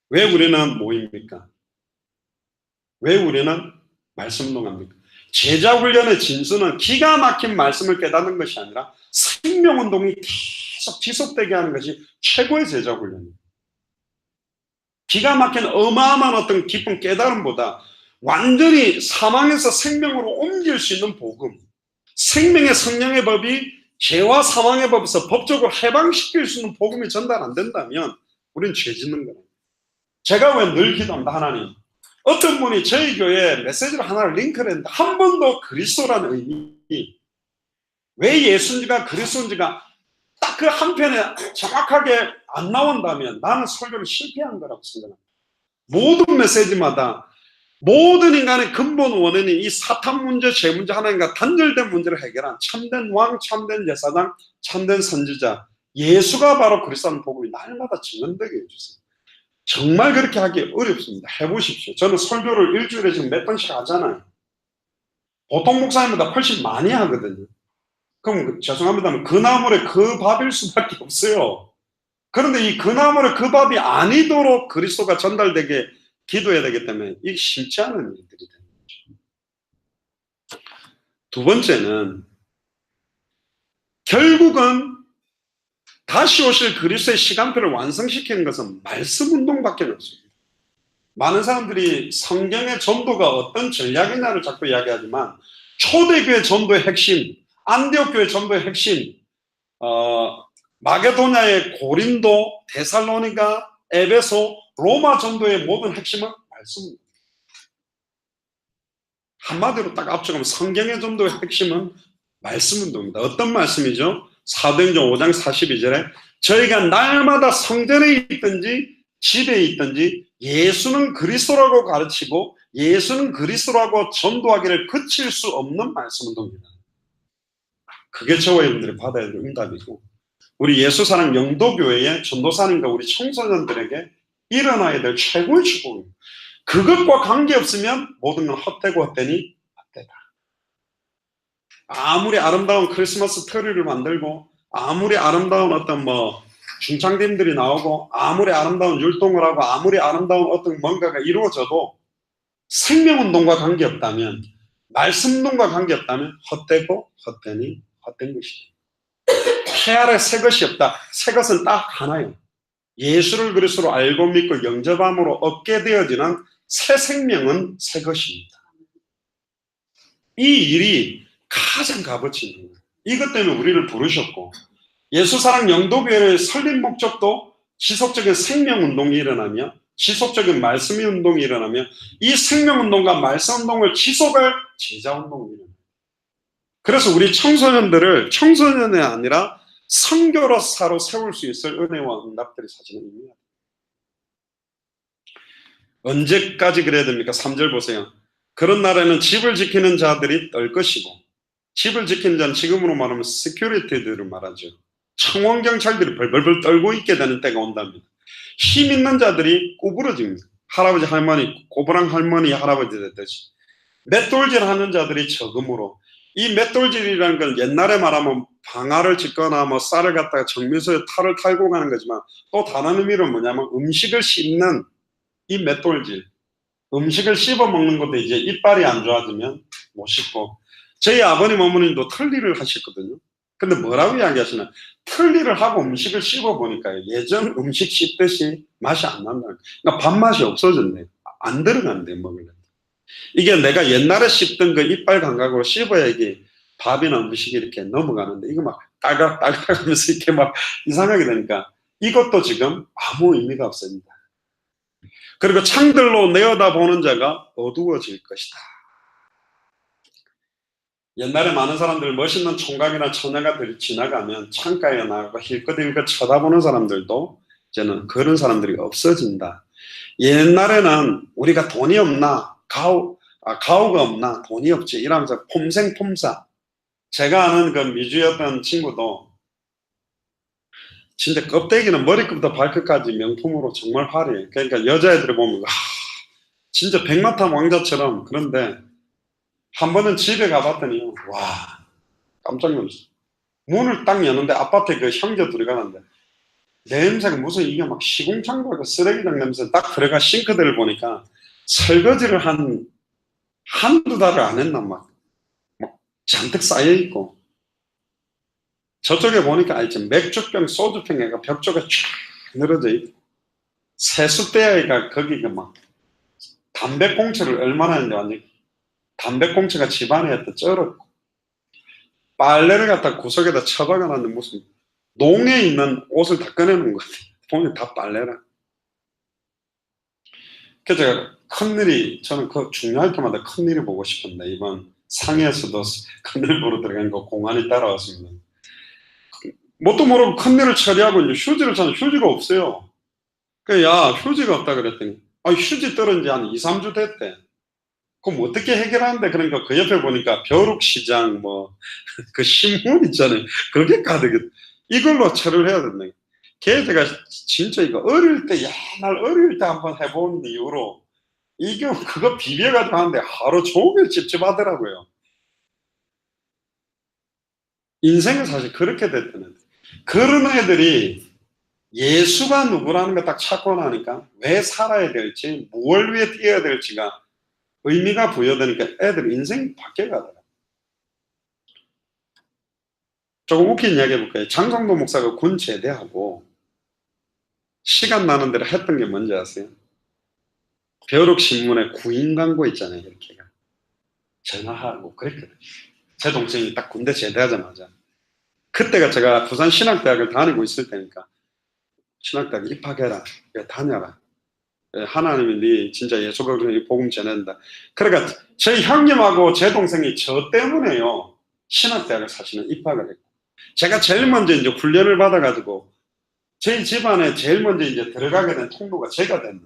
[SPEAKER 1] 왜 우리는 모입니까? 왜 우리는 말씀운동합니까? 제자훈련의 진수는 기가 막힌 말씀을 깨닫는 것이 아니라 생명운동이 계속 지속되게 하는 것이 최고의 제자훈련입니다. 기가 막힌 어마어마한 어떤 깊은 깨달음보다 완전히 사망에서 생명으로 옮길 수 있는 복음, 생명의 성령의 법이 죄와 사망의 법에서 법적으로 해방시킬 수 있는 복음이 전달 안 된다면 우리는 죄 짓는 거예요. 제가 왜 늘 기도합니다. 하나님, 어떤 분이 저희 교회에 메시지를 하나를 링크를 했는데 한 번도 그리스도라는 의미, 왜 예수인지가 그리스도인지가 딱 그 한 편에 정확하게 안 나온다면 나는 설교를 실패한 거라고 생각합니다. 모든 메시지마다 모든 인간의 근본 원인이 이 사탄 문제, 죄 문제 하나님과 단절된 문제를 해결한 참된 왕, 참된 제사장, 참된 선지자 예수가 바로 그리스도라는 복음이 날마다 증언되게 해주세요. 정말 그렇게 하기 어렵습니다. 해보십시오. 저는 설교를 일주일에 지금 몇 번씩 하잖아요. 보통 목사님보다 훨씬 많이 하거든요. 그럼 죄송합니다만 그 나물에 그 밥일 수밖에 없어요. 그런데 이 그 나물에 그 밥이 아니도록 그리스도가 전달되게 기도해야 되기 때문에 이게 쉽지 않은 일들이 되는 거죠. 두 번째는 결국은 다시 오실 그리스도의 시간표를 완성시키는 것은 말씀 운동밖에 없습니다. 많은 사람들이 성경의 전도가 어떤 전략이냐를 자꾸 이야기하지만 초대교회 전도의 핵심, 안디옥 교회 전도의 핵심, 마게도냐의 고린도, 데살로니가, 에베소, 로마 전도의 모든 핵심은 말씀입니다. 한마디로 딱 앞서가면 성경의 전도의 핵심은 말씀 운동입니다. 어떤 말씀이죠? 사도행전 5장 42절에 저희가 날마다 성전에 있든지 집에 있든지 예수는 그리스도라고 가르치고 예수는 그리스도라고 전도하기를 그칠 수 없는 말씀 운동입니다. 그게 저와 여러분들이 받아야 될 응답이고 우리 예수사랑 영도교회의 전도사님과 우리 청소년들에게 일어나야 될 최고의 축복입니다. 그것과 관계없으면 모든 건 헛되고 헛되니 헛되다. 아무리 아름다운 크리스마스 트리를 만들고 아무리 아름다운 어떤 중창팀들이 나오고 아무리 아름다운 율동을 하고 아무리 아름다운 어떤 뭔가가 이루어져도 생명운동과 관계없다면 말씀운동과 관계없다면 헛되고 헛되니 헛된 것이죠. 태 아래 새 것이 없다. 새 것은 딱 하나요. 예수를 그리스도로 알고 믿고 영접함으로 얻게 되어지는 새 생명은 새 것입니다. 이 일이 가장 값어치 있는 거예요. 이것 때문에 우리를 부르셨고 예수사랑 영도교회의 설립 목적도 지속적인 생명운동이 일어나며 지속적인 말씀의 운동이 일어나며 이 생명운동과 말씀운동을 지속할 제자운동이 일어나요. 그래서 우리 청소년들을 청소년이 아니라 선교로사로 세울 수 있을 은혜와 응답들이 사실은 있습니다. 언제까지 그래야 됩니까? 3절 보세요. 그런 날에는 집을 지키는 자들이 떨 것이고 집을 지키는 자는 지금으로 말하면 시큐리티들을 말하죠. 청원경찰들이 벌벌벌 떨고 있게 되는 때가 온답니다. 힘 있는 자들이 구부러집니다. 할아버지 할머니, 고부랑 할머니 할아버지 됐듯이 맷돌질 하는 자들이 적음으로 이 맷돌질이라는 건 옛날에 말하면 방아를 짓거나 쌀을 갖다가 정미소에 탈을 탈고 가는 거지만 또 다른 의미로 뭐냐면 음식을 씹는 이 맷돌질, 음식을 씹어 먹는 것도 이제 이빨이 안 좋아지면 못 씹고 저희 아버님 어머님도 틀니를 하셨거든요. 근데 뭐라고 이야기하시나 틀니를 하고 음식을 씹어 보니까 예전 음식 씹듯이 맛이 안 난다. 그러니까 밥맛이 없어졌네. 안 들어간대 먹으려면. 이게 내가 옛날에 씹던 그 이빨 감각으로 씹어야 이게 밥이나 음식이 이렇게 넘어가는데 이거 막 딸깍딸깍 하면서 이렇게 막 이상하게 되니까 이것도 지금 아무 의미가 없습니다. 그리고 창들로 내어다보는 자가 어두워질 것이다. 옛날에 많은 사람들 멋있는 총각이나 처녀가 지나가면 창가에 나가고 힐끗힐끗 쳐다보는 사람들도 이제는 그런 사람들이 없어진다. 옛날에는 우리가 돈이 없나, 가오가 없나, 돈이 없지 이러면서 폼생폼사. 제가 아는 그 미주였던 친구도 진짜 껍데기는 머리끝부터 발끝까지 명품으로 정말 화려해. 그러니까 여자애들을 보면 진짜 백마탄 왕자처럼. 그런데 한 번은 집에 가봤더니 와, 깜짝 놀랐어. 문을 딱 여는데 아파트에 그 형제 둘이 가는데 냄새가 무슨 이게 막 시궁창고 그 쓰레기장 냄새. 딱 들어가 싱크대를 보니까 설거지를 한두 달을 안 했나 막 잔뜩 쌓여있고, 저쪽에 보니까 알지, 맥주병 소주병에가 벽쪽에 쫙 늘어져 있고, 세숫대야가 거기가 막 담배꽁초를 얼마나 했는데 완전 담배꽁초가 집안에 했다 쩔었고, 빨래를 갖다 구석에다 처박아놨는데 무슨 농에 있는 옷을 다 꺼내놓은 것 같아. 보면 다 빨래라. 그래서 제가 큰일이, 저는 그 중요할 때마다 큰일이 보고 싶은데 이번 상해에서도 큰일 보러 들어간 거 공안이 따라왔습니다. 뭣도 모르고 큰일을 처리하고 이제 휴지를 찾는 휴지가 없어요. 그래, 야, 휴지가 없다 그랬더니, 휴지 떨은 지 한 2, 3주 됐대. 그럼 어떻게 해결하는데? 그러니까 그 옆에 보니까 벼룩시장, 그 신문 있잖아요. 그게 가득해. 이걸로 처리를 해야 된다. 걔 제가 진짜 이거 옛날 어릴 때 한번 해본 이후로, 이게 그거 비벼가지고 하는데 하루 종일 찝찝하더라고요. 인생은 사실 그렇게 됐다는. 그런 애들이 예수가 누구라는 거 딱 찾고 나니까 왜 살아야 될지, 무엇을 위해 뛰어야 될지가 의미가 부여되니까 애들 인생이 바뀌어가더라고요. 조금 웃긴 이야기 해볼까요? 장성도 목사가 군 제대하고 시간 나는 대로 했던 게 뭔지 아세요? 벼룩신문에 구인 광고 있잖아요. 이렇게 전화하고 그랬거든요. 제 동생이 딱 군대 제대하자마자, 그때가 제가 부산 신학대학을 다니고 있을 때니까, 신학대학 입학해라, 다녀라, 하나님이 네 진짜 예수가 복음 전한다. 그러니까 저희 형님하고 제 동생이 저 때문에요 신학대학을 사실은 입학을 했고, 제가 제일 먼저 이제 훈련을 받아가지고 저희 집안에 제일 먼저 이제 들어가게 된 통로가 제가 됐는데,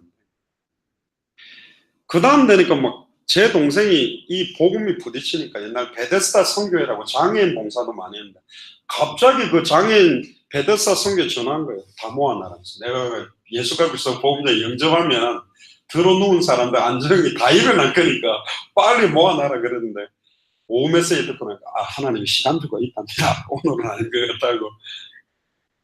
[SPEAKER 1] 그 다음 되니까 막 제 동생이 이 복음이 부딪히니까, 옛날 베데스다 선교회라고 장애인 봉사도 많이 했는데 갑자기 그 장애인 베데스다 선교회 전화한 거예요. 다 모아놔라면서, 내가 예수가 그리스도 복음자 영접하면 들어누운 사람들 안정이 다 일어날 거니까 빨리 모아놔라 그랬는데, 오후 메시지 듣고 나니까 하나님이 시간 두고 있답니다. 오늘은 아닌 것 같다고.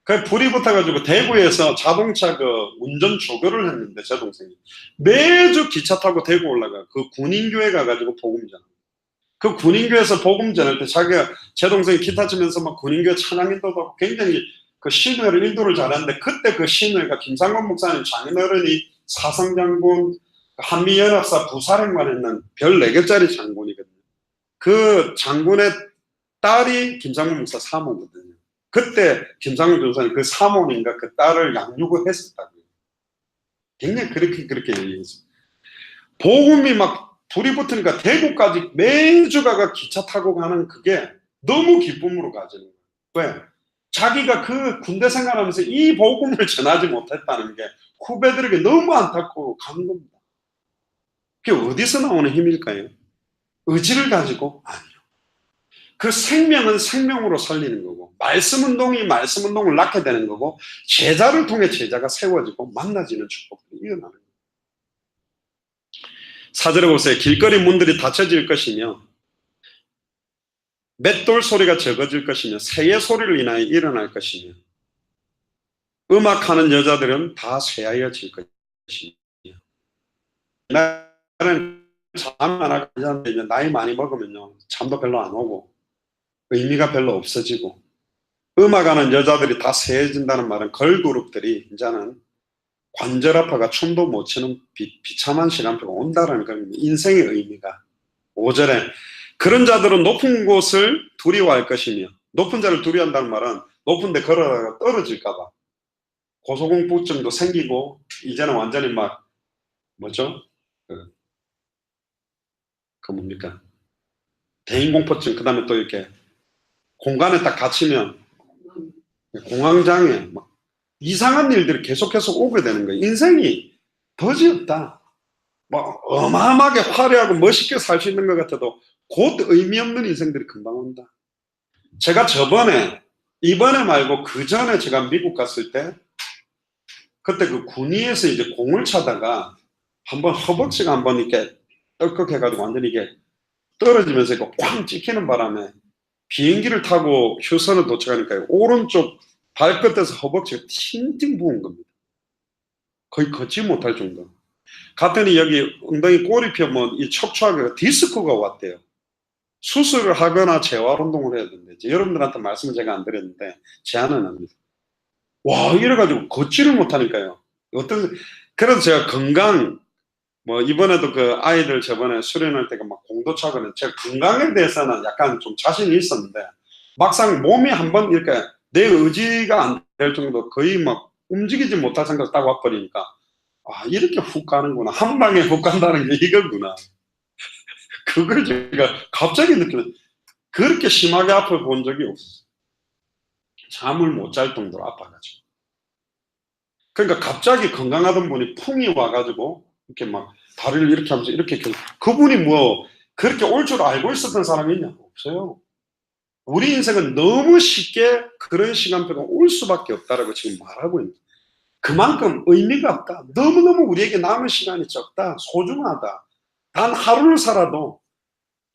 [SPEAKER 1] 그 불이 붙어가지고 대구에서 자동차 그 운전 조교를 했는데, 제 동생이 매주 기차 타고 대구 올라가 그 군인교회 가가지고 복음 전하. 그 군인교회에서 복음 전할 때 제 동생이 기타 치면서 막 군인교회 찬양인도도 하고 굉장히 그 신회를 인도를 잘하는데, 그때 그 신회가 김상곤 목사님 장인어른이 사성장군, 한미연합사 부사령관 했는 별 4개짜리 장군이거든요. 그 장군의 딸이 김상곤 목사 사모거든요. 그때 김상곤 교사님 그 사모님과 그 딸을 양육을 했었다고요. 굉장히 그렇게 얘기했어요. 복음이 막 불이 붙으니까 대구까지 매주 가가 기차 타고 가는 그게 너무 기쁨으로 가지는 거예요. 왜? 자기가 그 군대 생활하면서 이 복음을 전하지 못했다는 게 후배들에게 너무 안타까워 가는 겁니다. 그게 어디서 나오는 힘일까요? 의지를 가지고? 아니요. 그 생명은 생명으로 살리는 거고, 말씀 운동이 말씀 운동을 낳게 되는 거고, 제자를 통해 제자가 세워지고 만나지는 축복들이 일어나는 거예요. 4절에 보세요. 길거리 문들이 닫혀질 것이며 맷돌 소리가 적어질 것이며 새의 소리를 인하여 일어날 것이며 음악하는 여자들은 다 쇠하여질 것이며. 나는 잠 안 하고 이제 나이 많이 먹으면요 잠도 별로 안 오고 의미가 별로 없어지고, 음악하는 여자들이 다 쇠해진다는 말은 걸그룹들이 이제는 관절 아파가 춤도 못 추는 비참한 시간표가 온다는 그런 인생의 의미가. 5절에 그런 자들은 높은 곳을 두려워할 것이며, 높은 자를 두려워한다는 말은 높은 데 걸어다가 떨어질까 봐 고소공포증도 생기고, 이제는 완전히 막 뭐죠? 그 뭡니까? 대인공포증, 그 다음에 또 이렇게 공간에 딱 갇히면 공황장애, 막 이상한 일들이 계속해서 오게 되는 거예요. 인생이 덫이 없다. 뭐 어마어마하게 화려하고 멋있게 살 수 있는 것 같아도 곧 의미 없는 인생들이 금방 온다. 제가 이번에 말고 그 전에 제가 미국 갔을 때 그때 그 군위에서 이제 공을 차다가 한번 허벅지가 한번 이렇게 떨컥해가지고 완전히 이게 떨어지면서 이거 쾅 찍히는 바람에 비행기를 타고 휴선을 도착하니까 오른쪽 발끝에서 허벅지가 팅팅 부은 겁니다. 거의 걷지 못할 정도. 갔더니 여기 엉덩이 꼬리펴면 이 척추하게 디스크가 왔대요. 수술을 하거나 재활운동을 해야 된대. 여러분들한테 말씀을 제가 안 드렸는데 제안은 합니다. 와, 이래가지고 걷지를 못하니까요. 그래서 제가 뭐 이번에도 그 아이들 저번에 수련할 때가 막 공도 차거든요. 제가 건강에 대해서는 약간 좀 자신이 있었는데 막상 몸이 한번 이렇게 내 의지가 안 될 정도 거의 막 움직이지 못할 생각 딱 와버리니까 아, 이렇게 훅 가는구나. 한 방에 훅 간다는 게 이거구나. 그걸 제가 갑자기 느끼는, 그렇게 심하게 아파 본 적이 없었어요. 잠을 못 잘 정도로 아파가지고. 그러니까 갑자기 건강하던 분이 풍이 와가지고 이렇게 막 다리를 이렇게 하면서 이렇게 그분이 뭐 그렇게 올 줄 알고 있었던 사람이 있냐? 없어요. 우리 인생은 너무 쉽게 그런 시간표가 올 수밖에 없다라고 지금 말하고 있는 거예요. 그만큼 의미가 없다. 너무너무 우리에게 남은 시간이 적다. 소중하다. 단 하루를 살아도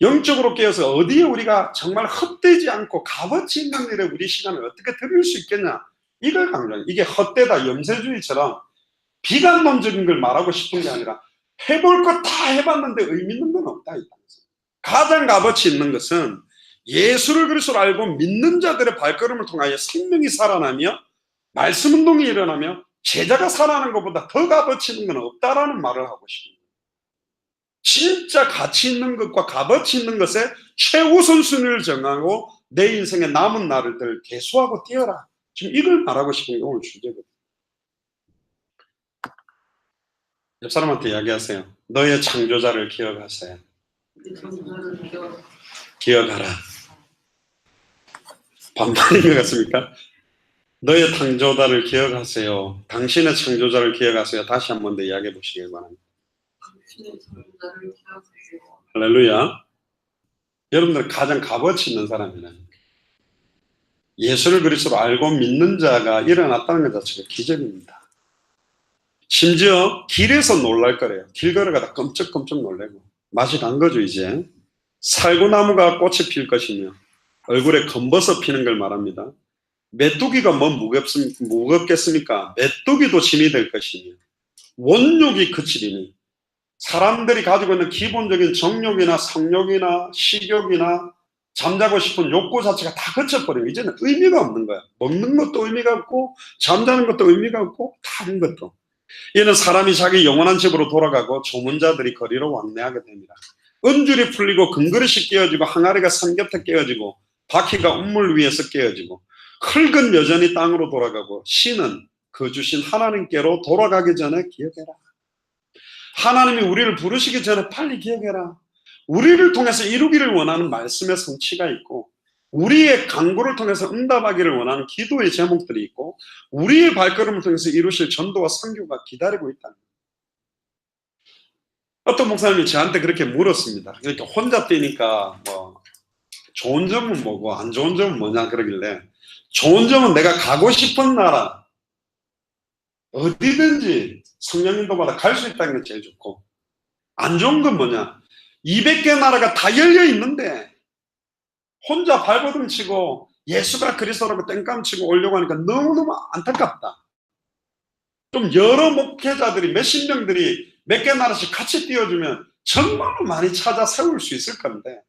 [SPEAKER 1] 영적으로 깨어서 어디에 우리가 정말 헛되지 않고 값어치 있는 일에 우리 시간을 어떻게 드릴 수 있겠냐. 이걸 강조해요. 이게 헛되다, 염세주의처럼 비관론적인 걸 말하고 싶은 게 아니라 해볼 거 다 해봤는데 의미 있는 건 없다. 가장 값어치 있는 것은 예수를 그리스도로 알고 믿는 자들의 발걸음을 통하여 생명이 살아나며 말씀 운동이 일어나며 제자가 살아나는 것보다 더 값어치 있는 건 없다라는 말을 하고 싶습니다. 진짜 가치 있는 것과 값어치 있는 것에 최우선순위를 정하고 내 인생의 남은 날을 개수하고 뛰어라. 지금 이걸 말하고 싶은 게 오늘 주제거든요. 옆 사람한테 이야기하세요. 너의 창조자를 기억하세요. 기억하라. 반반인 것 같습니까? 너의 창조자를 기억하세요. 당신의 창조자를 기억하세요. 다시 한 번 더 이야기해 보시길 바랍니다. 할렐루야. 여러분들 가장 값어치 있는 사람이라는 예수를 그리스도로 알고 믿는 자가 일어났다는 것 자체가 기적입니다. 심지어 길에서 놀랄 거래요. 길 걸어가다 끔찍끔찍 놀래고 맛이 간 거죠. 이제 살구나무가 꽃이 필 것이며 얼굴에 검버섯 피는 걸 말합니다. 메뚜기가 뭐 무겁겠습니까? 메뚜기도 짐이 될 것이며 원욕이 그치리니 사람들이 가지고 있는 기본적인 정욕이나 성욕이나 식욕이나 잠자고 싶은 욕구 자체가 다 그쳐버리고 이제는 의미가 없는 거야. 먹는 것도 의미가 없고 잠자는 것도 의미가 없고 다른 것도. 이는 사람이 자기 영원한 집으로 돌아가고 조문자들이 거리로 왕래하게 됩니다. 은줄이 풀리고 금그릇이 깨어지고 항아리가 삼겹에 깨어지고 바퀴가 운물 위에서 깨어지고 흙은 여전히 땅으로 돌아가고 신은 그 주신 하나님께로 돌아가기 전에 기억해라. 하나님이 우리를 부르시기 전에 빨리 기억해라. 우리를 통해서 이루기를 원하는 말씀의 성취가 있고 우리의 간구를 통해서 응답하기를 원하는 기도의 제목들이 있고 우리의 발걸음을 통해서 이루실 전도와 선교가 기다리고 있다. 어떤 목사님이 저한테 그렇게 물었습니다. 그러니까 혼자 뛰니까 뭐 좋은 점은 뭐고 안 좋은 점은 뭐냐 그러길래 좋은 점은 내가 가고 싶은 나라 어디든지 성령 인도받아 갈 수 있다는 게 제일 좋고 안 좋은 건 뭐냐 200개 나라가 다 열려 있는데 혼자 발버둥 치고 예수가 그리스도라고 땡깡 치고 오려고 하니까 너무너무 안타깝다. 좀 여러 목회자들이 몇십 명들이 몇 개 나라씩 같이 띄워주면 정말로 많이 찾아 세울 수 있을 건데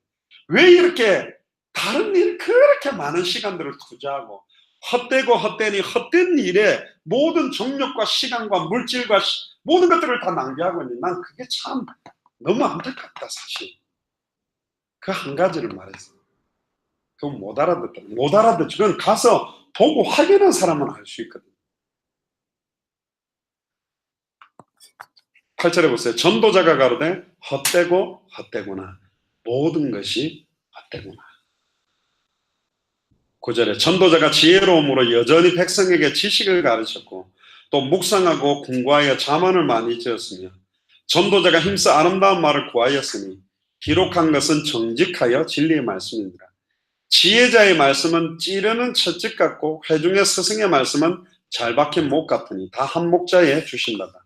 [SPEAKER 1] 왜 이렇게 다른 일 그렇게 많은 시간들을 투자하고 헛되고 헛되니 헛된 일에 모든 정력과 시간과 물질과 모든 것들을 다 낭비하고 있는데 난 그게 참 너무 안타깝다 사실. 그 한 가지를 말했어. 그건 못 알아듣다. 못 알아듣죠. 그건 가서 보고 확인한 사람은 알 수 있거든. 8절에 보세요. 전도자가 가로되 헛되고 헛되구나. 모든 것이 헛되구나. 9절에 전도자가 지혜로움으로 여전히 백성에게 지식을 가르쳤고 또 묵상하고 궁구하여 자문을 많이 지었으며 전도자가 힘써 아름다운 말을 구하였으니 기록한 것은 정직하여 진리의 말씀이니라. 지혜자의 말씀은 찌르는 채찍 같고 회중의 스승의 말씀은 잘 박힌 목 같으니 다 한 목자에 주신다다.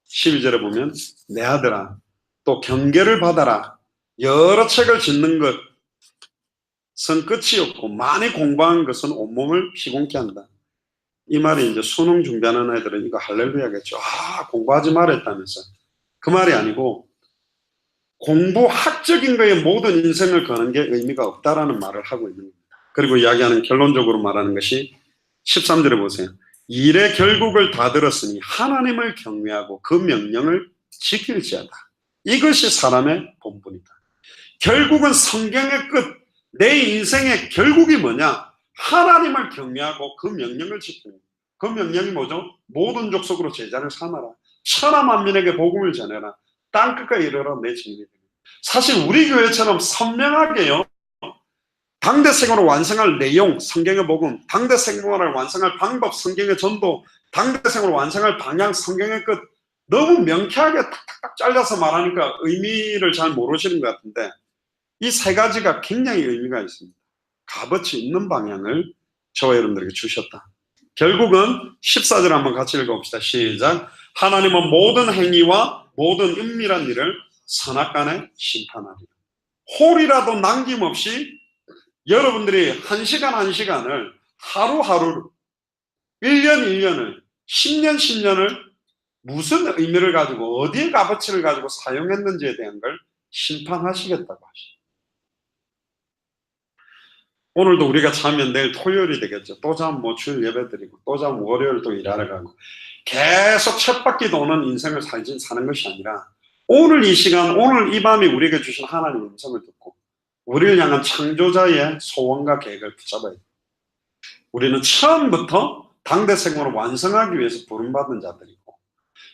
[SPEAKER 1] 12절에 보면 내 아들아 또 경계를 받아라. 여러 책을 짓는 것은 끝이 없고 많이 공부한 것은 온몸을 피곤케 한다. 이 말이 이제 수능 준비하는 애들은 이거 할렐루야겠죠. 아, 공부하지 말았다면서. 그 말이 아니고 공부학적인 거에 모든 인생을 거는 게 의미가 없다라는 말을 하고 있는 겁니다. 그리고 이야기하는 결론적으로 말하는 것이 13절에 보세요. 일의 결국을 다 들었으니 하나님을 경외하고 그 명령을 지킬지어다. 이것이 사람의 본분이다. 결국은 성경의 끝, 내 인생의 결국이 뭐냐? 하나님을 경외하고 그 명령을 지키는 거예요. 그 명령이 뭐죠? 모든 족속으로 제자를 삼아라. 천하 만민에게 복음을 전해라. 땅끝까지 이르러 내 증인이 됩니다. 사실 우리 교회처럼 선명하게요. 당대 생활을 완성할 내용, 성경의 복음, 당대 생활을 완성할 방법, 성경의 전도, 당대 생활을 완성할 방향, 성경의 끝, 너무 명쾌하게 탁탁탁 잘라서 말하니까 의미를 잘 모르시는 것 같은데 이 세 가지가 굉장히 의미가 있습니다. 값어치 있는 방향을 저와 여러분들에게 주셨다. 결국은 14절 한번 같이 읽어봅시다. 시작. 하나님은 모든 행위와 모든 은밀한 일을 선악간에 심판하리라. 홀이라도 남김없이 여러분들이 한 시간 한 시간을 하루하루를 1년 1년을 10년 10년을 무슨 의미를 가지고 어디에 값어치를 가지고 사용했는지에 대한 걸 심판하시겠다고 하시죠. 오늘도 우리가 자면 내일 토요일이 되겠죠. 또 자면 뭐 주일 예배 드리고 또 자면 월요일 또 일하러 가고 계속 쳇바퀴 도는 인생을 사는 것이 아니라 오늘 이 시간 오늘 이 밤이 우리에게 주신 하나님의 음성을 듣고 우리를 향한 창조자의 소원과 계획을 붙잡아야 돼요. 우리는 처음부터 당대 생활을 완성하기 위해서 부름받은 자들이고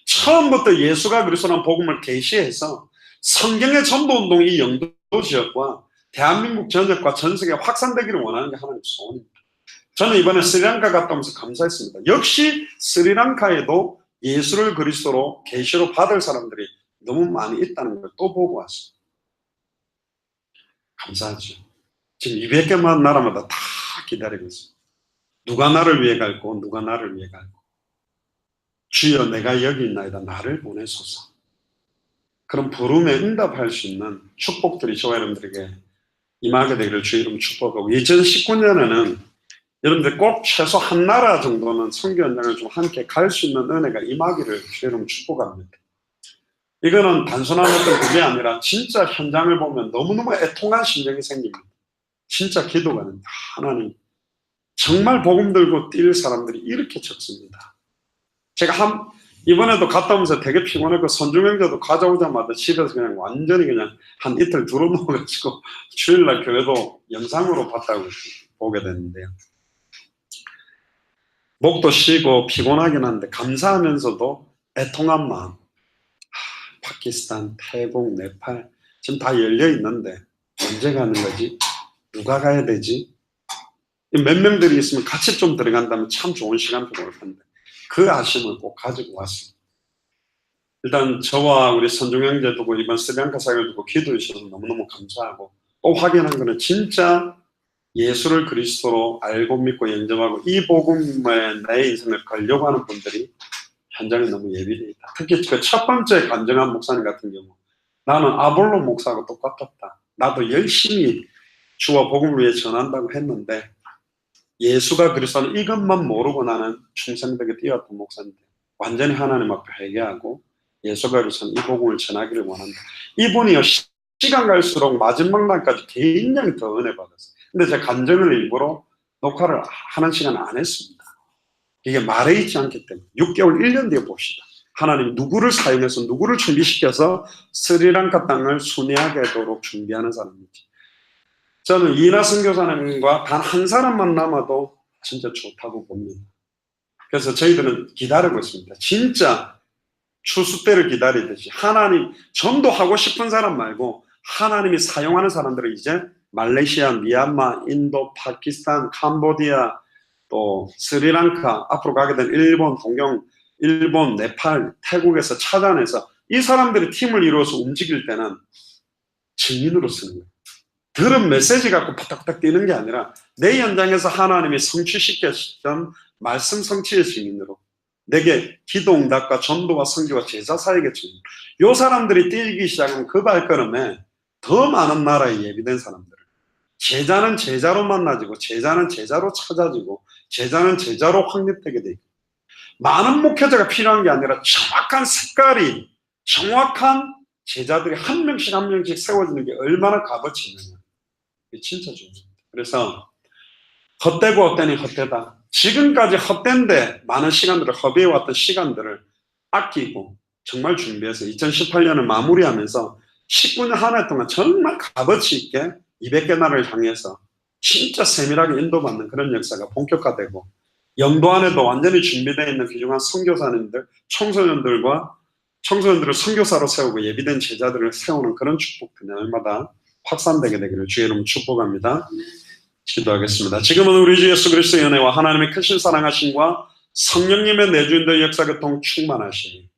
[SPEAKER 1] 처음부터 예수가 그리스도라는 복음을 계시해서 성경의 전도운동이 영도 지역과 대한민국 전역과 전 세계에 확산되기를 원하는 게 하나님의 소원입니다. 저는 이번에 스리랑카 갔다 오면서 감사했습니다. 역시 스리랑카에도 예수를 그리스도로 계시로 받을 사람들이 너무 많이 있다는 걸 또 보고 왔습니다. 감사하죠. 지금 200개만 나라마다 다 기다리고 있습니다. 누가 나를 위해 갈고 누가 나를 위해 갈고 주여 내가 여기 있나이다 나를 보내소서. 그런 부름에 응답할 수 있는 축복들이 저와 여러분들에게 임하게 되기를 주의 이름 축복하고 2019년에는 여러분들 꼭 최소 한 나라 정도는 선교 현장을 좀 함께 갈 수 있는 은혜가 임하기를 주의 이름 축복합니다. 이거는 단순한 어떤 그게 아니라 진짜 현장을 보면 너무너무 애통한 심정이 생깁니다. 진짜 기도가 됩니다. 하나님 정말 복음 들고 뛸 사람들이 이렇게 적습니다. 제가 이번에도 갔다 오면서 되게 피곤했고 선주명제도 가져오자마자 집에서 그냥 완전히 그냥 한 이틀 들어누워가지고 주일날 교회도 영상으로 봤다고 보게 됐는데요. 목도 쉬고 피곤하긴 한데 감사하면서도 애통한 마음. 파키스탄, 태국, 네팔 지금 다 열려 있는데 언제 가는 거지? 누가 가야 되지? 몇 명들이 있으면 같이 좀 들어간다면 참 좋은 시간도 올 텐데 그 아쉬움을 꼭 가지고 왔습니다. 일단 저와 우리 선중 형제 두고 이번 스리랑카 사역을 두고 기도해 주셔서 너무너무 감사하고 또 확인한 거는 진짜 예수를 그리스도로 알고 믿고 영접하고 이 복음에 내 인생을 걸려고 하는 분들이 현장에 너무 예비되어 있다. 특히 그 첫 번째 간증한 목사님 같은 경우 나는 아볼로 목사하고 똑같았다. 나도 열심히 주와 복음을 위해 전한다고 했는데 예수가 그리스도는 이것만 모르고 나는 충성되게 뛰어왔던 목사인데 완전히 하나님 앞에 회개하고 예수가 그리스도는 이 복음을 전하기를 원한다. 이분이요 시간 갈수록 마지막 날까지 굉장히 더 은혜 받았어요. 근데 제가 간증을 일부러 녹화를 하는 시간 안 했습니다. 이게 말에 있지 않기 때문에 6개월 1년 뒤에 봅시다. 하나님 누구를 사용해서 누구를 준비시켜서 스리랑카 땅을 순회하게 하도록 준비하는 사람인지 저는 이나 선교사님과 단 한 사람만 남아도 진짜 좋다고 봅니다. 그래서 저희들은 기다리고 있습니다. 진짜 추수 때를 기다리듯이 하나님 전도하고 싶은 사람 말고 하나님이 사용하는 사람들을 이제 말레이시아, 미얀마, 인도, 파키스탄, 캄보디아, 또 스리랑카, 앞으로 가게 된 일본, 동경, 일본, 네팔, 태국에서 찾아내서 이 사람들이 팀을 이루어서 움직일 때는 증인으로 쓰는 거예요. 들은 메시지 갖고 파닥파닥 뛰는 게 아니라 내 현장에서 하나님이 성취시켰던 말씀 성취의 증인으로, 내게 기도 응답과 전도와 선교와 제자 사역의 증인. 요 사람들이 뛰기 시작하면 그 발걸음에 더 많은 나라에 예비된 사람들, 제자는 제자로 만나지고 제자는 제자로 찾아지고 제자는 제자로 확립되게 돼 있고, 많은 목회자가 필요한 게 아니라 정확한 색깔이, 정확한 제자들이 한 명씩 한 명씩 세워지는 게 얼마나 값어치 있느냐. 이게 진짜 중요합니다. 그래서 헛되고 헛되니 헛되다. 지금까지 헛된데 많은 시간들을 허비해왔던 시간들을 아끼고 정말 준비해서 2018년을 마무리하면서 19년 한 해 동안 정말 값어치 있게 200개 나라를 향해서 진짜 세밀하게 인도받는 그런 역사가 본격화되고, 영도 안에도 완전히 준비되어 있는 귀중한 선교사님들, 청소년들을 선교사로 세우고 예비된 제자들을 세우는 그런 축복들이 날마다 확산되게 되기를 주의 이름으로 축복합니다. 기도하겠습니다. 지금은 우리 주 예수 그리스도의 은혜와 하나님의 크신 사랑하심과 성령님의 내주인도의 역사교통 충만하시니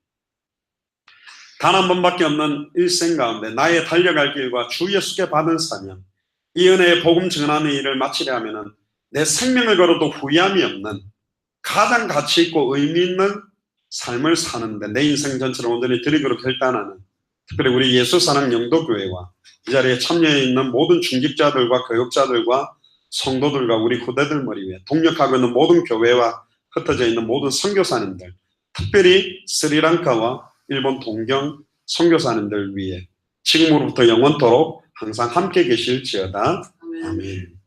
[SPEAKER 1] 단 한 번밖에 없는 일생 가운데 나의 달려갈 길과 주 예수께 받은 사명, 이 은혜의 복음 전하는 일을 마치려 하면은 내 생명을 걸어도 후회함이 없는 가장 가치 있고 의미 있는 삶을 사는데 내 인생 전체를 온전히 드리기로 결단하는, 특별히 우리 예수사랑 영도교회와 이 자리에 참여해 있는 모든 중직자들과 교육자들과 성도들과 우리 후대들 머리 위에 동력하고 있는 모든 교회와 흩어져 있는 모든 선교사님들, 특별히 스리랑카와 일본 동경 선교사님들 위에 지금으로부터 영원토록 항상 함께 계실지어다. 아멘.